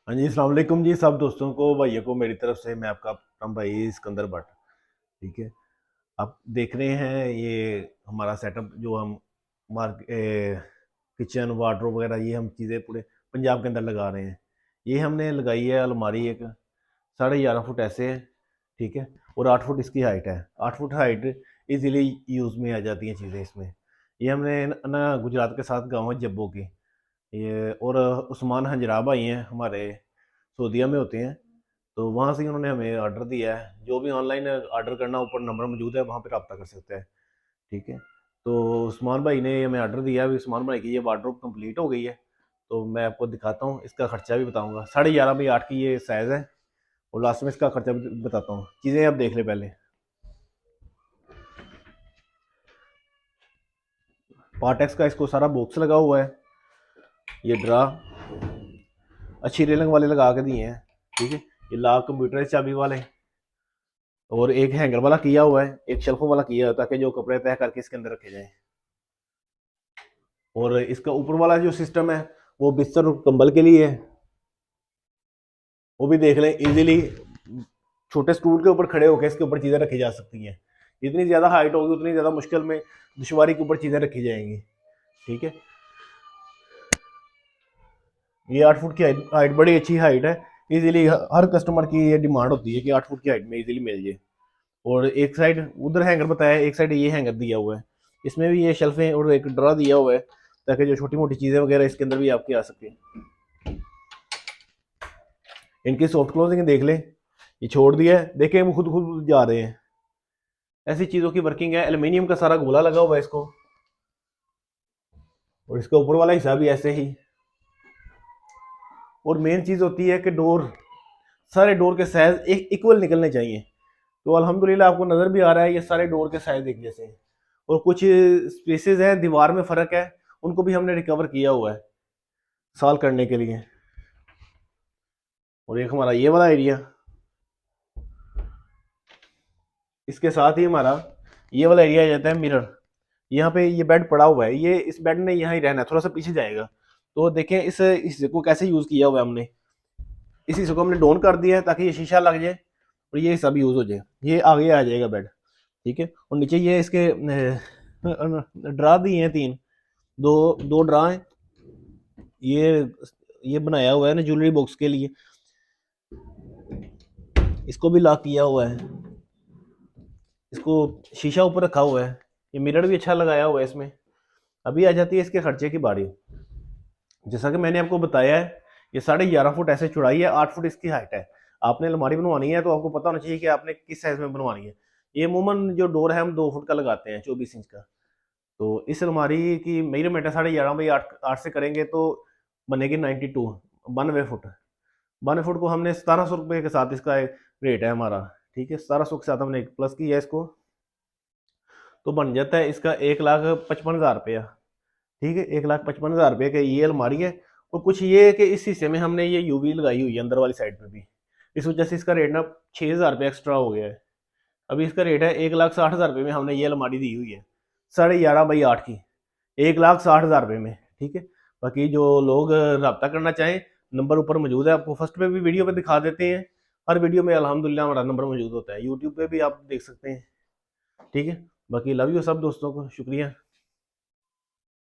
हाँ जी, अस्सलाम वालेकुम जी, सब दोस्तों को, भाइयों को मेरी तरफ से। मैं आपका अपना भाई सिकंदर भट्ट। ठीक है। आप देख रहे हैं ये हमारा सेटअप, जो हम किचन वार्डरोब वगैरह, ये हम चीज़ें पूरे पंजाब के अंदर लगा रहे हैं। ये हमने लगाई है अलमारी, एक 11.5 फुट ऐसे है। ठीक है। और 8 फुट इसकी हाइट है। 8 फुट हाइट इजीली यूज़ में आ जाती हैं चीज़ें इसमें। ये हमने ना गुजरात के साथ गाँव है जब्बो की, ये और उस्मान हंजरा भाई हैं हमारे, सऊदीया में होते हैं। तो वहाँ से ही उन्होंने हमें ऑर्डर दिया है। जो भी ऑनलाइन ऑर्डर करना, ऊपर नंबर मौजूद है, वहाँ पे रब्ता कर सकते हैं। ठीक है। तो उस्मान भाई ने हमें ऑर्डर दिया है। अभी उस्मान भाई की ये वार्डरोब कंप्लीट हो गई है। तो मैं आपको दिखाता हूँ, इसका खर्चा भी बताऊँगा। 11.5 बाई 8 की ये साइज़ है। और लास्ट में इसका खर्चा भी बताता हूँ। चीज़ें आप देख ले पहले। पार्टेक्स का इसको सारा बॉक्स लगा हुआ है। ये ड्रा अच्छी रेलिंग वाले लगा के दिए हैं। ठीक है। ये लॉक कंप्यूटर है, चाबी वाले। और एक हैंगर वाला किया हुआ है, एक शेल्फों वाला किया हुआ है, ताकि जो कपड़े तय करके इसके अंदर रखे जाएं। और इसका ऊपर वाला जो सिस्टम है, वो बिस्तर और कंबल के लिए है। वो भी देख लें इजीली। छोटे स्टूल के ऊपर खड़े होकर इसके ऊपर चीज़ें रखी जा सकती हैं। जितनी ज़्यादा हाइट होगी उतनी ज़्यादा मुश्किल में, दुश्वारी के ऊपर चीज़ें रखी जाएंगी। ठीक है। ये 8 फुट की हाइट बड़ी अच्छी हाइट है। इजीली हर कस्टमर की ये डिमांड होती है कि 8 फुट की हाइट में इजीली मिल जाए। और एक साइड उधर हैंगर बताया, एक साइड ये हैंगर दिया हुआ है। इसमें भी ये शेल्फें और एक ड्रा दिया हुआ है, ताकि जो छोटी मोटी चीज़ें वगैरह इसके अंदर भी आपकी आ सके। इनकी सॉफ्ट क्लोजिंग देख लें। ये छोड़ दिया है, देखें वो खुद खुद जा रहे हैं। ऐसी चीज़ों की वर्किंग है। एल्युमिनियम का सारा गोला लगा हुआ है इसको। और इसका ऊपर वाला हिस्सा भी ऐसे ही। और मेन चीज़ होती है कि डोर, सारे डोर के साइज एक इक्वल निकलने चाहिए। तो अल्हम्दुलिल्लाह आपको नज़र भी आ रहा है, ये सारे डोर के साइज एक जैसे हैं। और कुछ स्पेसेस हैं, दीवार में फ़र्क है, उनको भी हमने रिकवर किया हुआ है सॉल्व करने के लिए। और एक हमारा ये वाला एरिया, इसके साथ ही हमारा ये वाला एरिया आ जाता है मिरर। यहाँ पे ये बेड पड़ा हुआ है, ये इस बेड ने यहाँ ही रहना है, थोड़ा सा पीछे जाएगा। तो देखें इस हिस्से को कैसे यूज़ किया हुआ है हमने। इस हिस्से को हमने डाउन कर दिया है ताकि ये शीशा लग जाए और ये हिस्सा भी यूज़ हो जाए। ये आगे आ जाएगा बेड। ठीक है। और नीचे ये इसके ड्रा दिए हैं तीन, दो दो ड्रा हैं। ये ये बनाया हुआ है ना ज्वेलरी बॉक्स के लिए। इसको भी लॉक किया हुआ है। इसको शीशा ऊपर रखा हुआ है। ये मिरर भी अच्छा लगाया हुआ है इसमें। अभी आ जाती है इसके खर्चे की बारी। जैसा कि मैंने आपको बताया है, ये 11.5 फुट ऐसे चौड़ाई है, 8 फुट इसकी हाइट है। आपने अलमारी बनवानी है तो आपको पता होना चाहिए कि आपने किस साइज में बनवानी है। ये अमूमन जो डोर है हम 2 फुट का लगाते हैं, 24 इंच का। तो इस अलमारी की मेजरमेंट है 11.5 बाई 8। 8 से करेंगे तो बनेगी 92, 92 फुट। 92 फुट को हमने 1700 रुपये के साथ, इसका एक रेट है हमारा। ठीक है। 1700 के साथ हमने एक प्लस किया इसको, तो बन जाता है इसका 1,55,000 रुपया। ठीक है। 1,55,000 रुपये का ये अलमारी है। और कुछ ये है कि इस हिस्से में हमने ये यूवी लगाई हुई है अंदर वाली साइड पे भी। इस वजह से इसका रेट ना 6,000 रुपये एक्स्ट्रा हो गया है। अभी इसका रेट है 1,60,000 रुपये में हमने ये अलमारी दी हुई है, 11.5 बाई 8 की, 1,60,000 रुपये में। ठीक है। बाकी जो लोग रब्ता करना चाहें, नंबर ऊपर मौजूद है, आपको फर्स्ट पे भी वीडियो पे दिखा देते हैं। हर वीडियो में अल्हम्दुलिल्लाह हमारा नंबर मौजूद होता है। यूट्यूब पे भी आप देख सकते हैं। ठीक है। बाकी लव यू सब दोस्तों को, शुक्रिया।